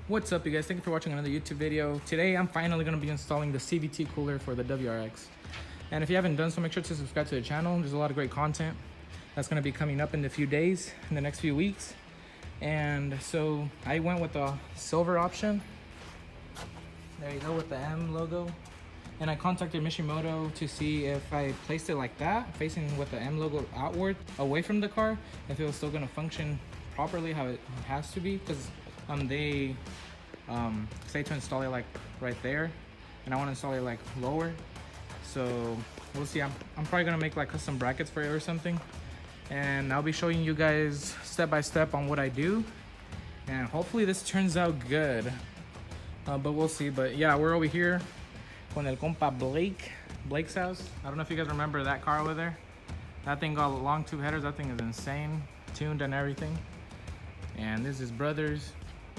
What's up, you guys? Thank you for watching another YouTube video. Today I'm finally going to be installing the CVT cooler for the WRX. And if you haven't done so, make sure to subscribe to the channel. There's a lot of great content that's going to be coming up in a few days, in the next few weeks. And so I went with the silver option. There you go, with the M logo. And I contacted MISHIMOTO to see if I placed it like that, facing with the M logo outward, away from the car, if it was still going to function properly how it has to be, because they say to install it like right there, and I want to install it like lower. So we'll see. I'm probably gonna make like custom brackets for it or something, and I'll be showing you guys step by step on what I do, and hopefully this turns out good. But we'll see. But yeah, we're over here con el compa Blake's house. I don't know if you guys remember that car over there. That thing got long tube headers. That thing is insane, tuned and everything. And this is brothers,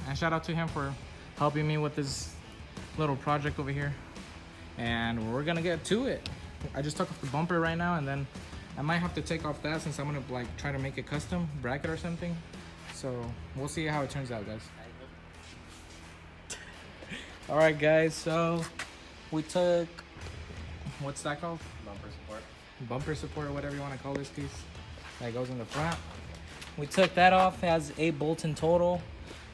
and shout out to him for helping me with this little project over here. And we're gonna get to it. I just took off the bumper right now, and then I might have to take off that since I'm gonna like try to make a custom bracket or something. So we'll see how it turns out, guys. All right, guys, so we took, what's that called? Bumper support. Bumper support, or whatever you want to call this piece that goes in the front. We took that off. It has 8 bolts in total.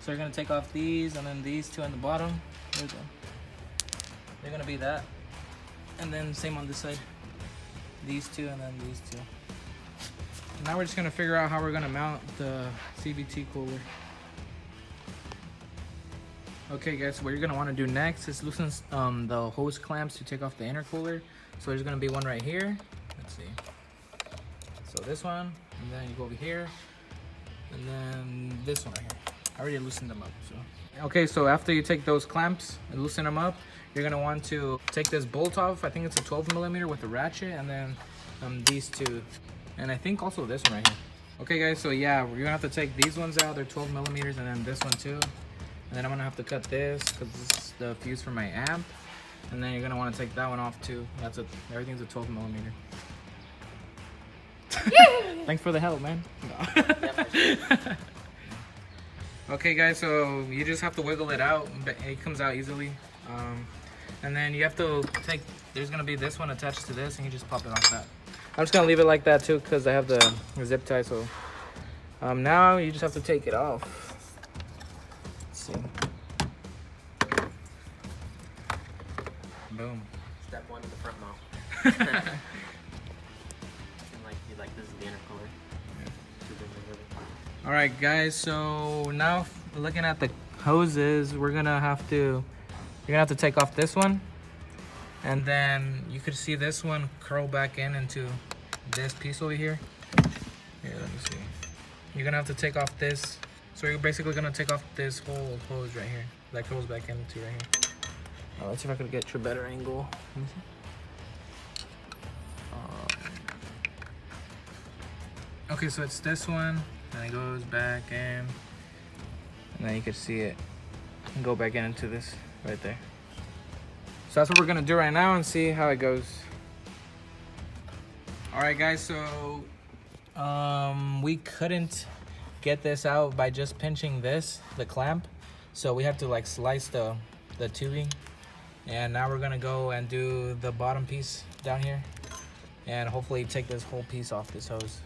So we're gonna take off these, and then these 2 on the bottom. They're gonna be that. And then same on this side. These 2 and then these 2. Now we're just gonna figure out how we're gonna mount the CVT cooler. Okay guys, so what you're gonna wanna do next is loosen the hose clamps to take off the intercooler. So there's gonna be one right here. Let's see. So this one, and then you go over here, and then this one right here. I already loosened them up. So okay, so after you take those clamps and loosen them up, you're gonna want to take this bolt off. I think it's a 12mm with a ratchet, and then these 2, and I think also this one right here. Okay guys, so yeah, we're gonna have to take these ones out. They're 12mm, and then this one too. And then I'm gonna have to cut this because this is the fuse for my amp. And then you're gonna want to take that one off too. Everything's a 12mm. Thanks for the help, man. No. Okay guys, so you just have to wiggle it out. It comes out easily. And then you have to take, there's gonna be this one attached to this, and you just pop it off that. I'm just gonna leave it like that too because I have the zip tie. So now you just have to take it off. Let's see. Boom. Step 1 in the front mount. Like this is the intercooler. Yeah. All right, guys. So now looking at the hoses, you're gonna have to take off this one, and then you could see this one curl back into this piece over here. Here, let me see. You're gonna have to take off this. So you're basically gonna take off this whole hose right here that curls back into right here. Let's see if I could get you a better angle. Okay, so it's this one, and it goes back in, and then you can see it go back into this right there. So that's what we're gonna do right now and see how it goes. All right, guys, so we couldn't get this out by just pinching the clamp, so we have to like slice the tubing. And now we're gonna go and do the bottom piece down here, and hopefully take this whole piece off this hose.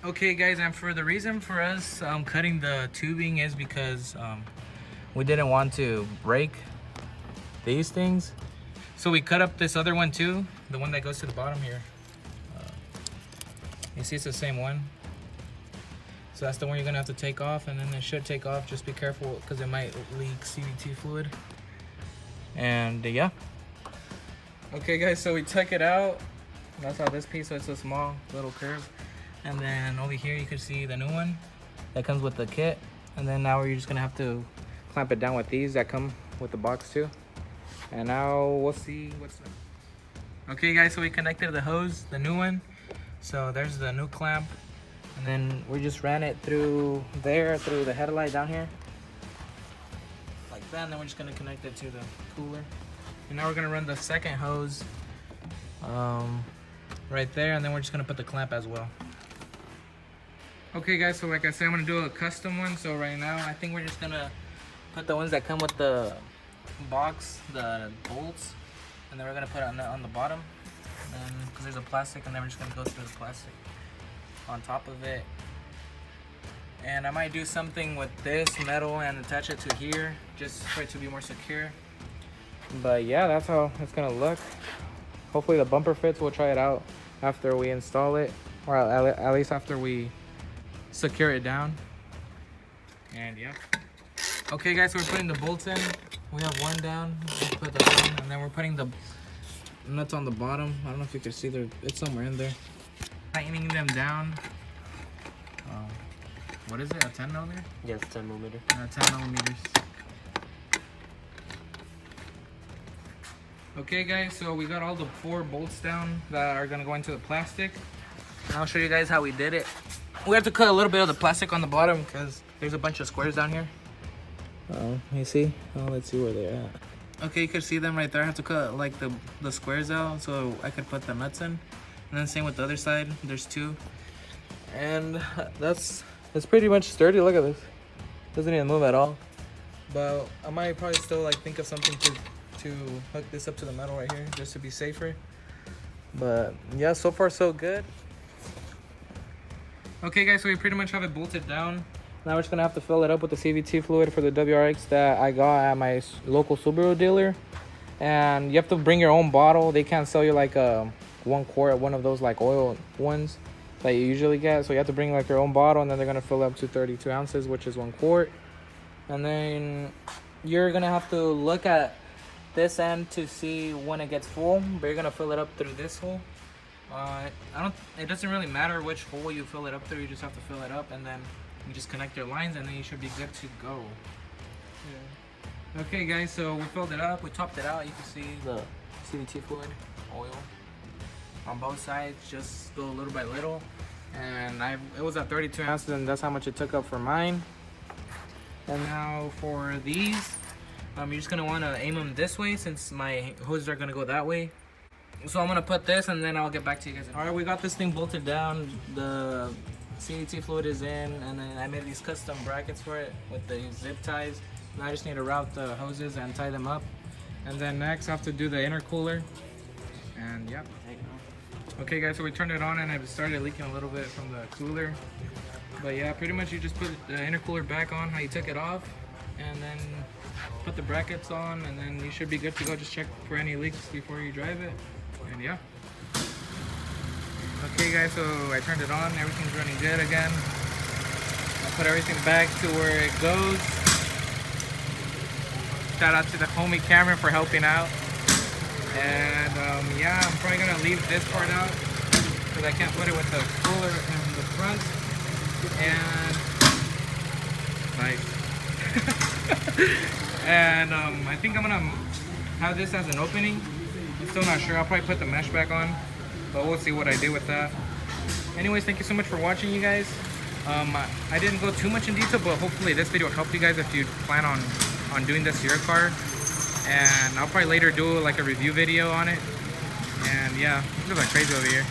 Okay guys, and for the reason for us cutting the tubing is because we didn't want to break these things. So we cut up this other one too, the one that goes to the bottom here. You see it's the same one. So that's the one you're gonna have to take off, and then it should take off. Just be careful because it might leak CVT fluid. And yeah. Okay guys, so we took it out. That's how this piece, so it's a small little curve. And then over here you can see the new one that comes with the kit. And then now you're just gonna have to clamp it down with these that come with the box too. And now we'll see what's next. Okay guys, so we connected the hose, the new one. So there's the new clamp. And then we just ran it through there, through the headlight down here. Like that, and then we're just gonna connect it to the cooler. And now we're gonna run the second hose right there, and then we're just gonna put the clamp as well. Okay guys, so like I said, I'm gonna do a custom one. So right now, I think we're just gonna put the ones that come with the box, the bolts, and then we're gonna put it on the bottom. And because there's a plastic, and then we're just gonna go through the plastic on top of it. And I might do something with this metal and attach it to here, just for it to be more secure. But yeah, that's how it's gonna look. Hopefully the bumper fits. We'll try it out after we install it, or at least after we secure it down. And yeah. Okay guys, so we're putting the bolts in. We have one down. We'll put the one, and then we're putting the nuts on the bottom. I don't know if you can see there. It's somewhere in there. Tightening them down. What is it? A 10 millimeter? Yes, 10 millimeter. 10 millimeters. Okay guys, so we got all the 4 bolts down that are gonna go into the plastic. And I'll show you guys how we did it. We have to cut a little bit of the plastic on the bottom because there's a bunch of squares down here. You see? Oh, let's see where they're at. Okay, you can see them right there. I have to cut like the squares out so I could put the nuts in. And then same with the other side. There's 2. And it's pretty much sturdy. Look at this. Doesn't even move at all. But I might probably still like think of something to hook this up to the metal right here just to be safer. But yeah, so far so good. Okay guys, so we pretty much have it bolted down. Now we're just gonna have to fill it up with the CVT fluid for the WRX that I got at my local Subaru dealer. And you have to bring your own bottle. They can't sell you like a 1 quart, one of those like oil ones that you usually get. So you have to bring like your own bottle, and then they're gonna fill up to 32 ounces, which is 1 quart. And then you're gonna have to look at this end to see when it gets full, but you're gonna fill it up through this hole. It doesn't really matter which hole you fill it up through. You just have to fill it up, and then you just connect your lines, and then you should be good to go. Yeah. Okay guys, so we filled it up, we topped it out. You can see the CVT fluid, oil on both sides, just go little by little. And it was at 32 ounces, and that's how much it took up for mine. And now for these, you're just gonna wanna aim them this way since my hoses are gonna go that way. So I'm gonna put this, and then I'll get back to you guys. All right, we got this thing bolted down. The CVT fluid is in, and then I made these custom brackets for it with the zip ties. Now I just need to route the hoses and tie them up. And then next I have to do the intercooler. And yep. Okay guys, so we turned it on, and it started leaking a little bit from the cooler. But yeah, pretty much you just put the intercooler back on how you took it off, and then put the brackets on, and then you should be good to go. Just check for any leaks before you drive it. And yeah. Okay guys, so I turned it on, everything's running good again. I put everything back to where it goes. Shout out to the homie Cameron for helping out. And yeah, I'm probably gonna leave this part out because I can't put it with the cooler in the front. And nice. And I think I'm gonna have this as an opening. I'm still not sure. I'll probably put the mesh back on, but we'll see what I do with that. Anyways, thank you so much for watching, you guys. I didn't go too much in detail, but hopefully this video will help you guys if you plan on doing this to your car. And I'll probably later do like a review video on it. And yeah, it's like crazy over here.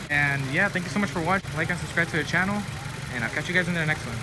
And yeah, thank you so much for watching. Like and subscribe to the channel, and I'll catch you guys in the next one.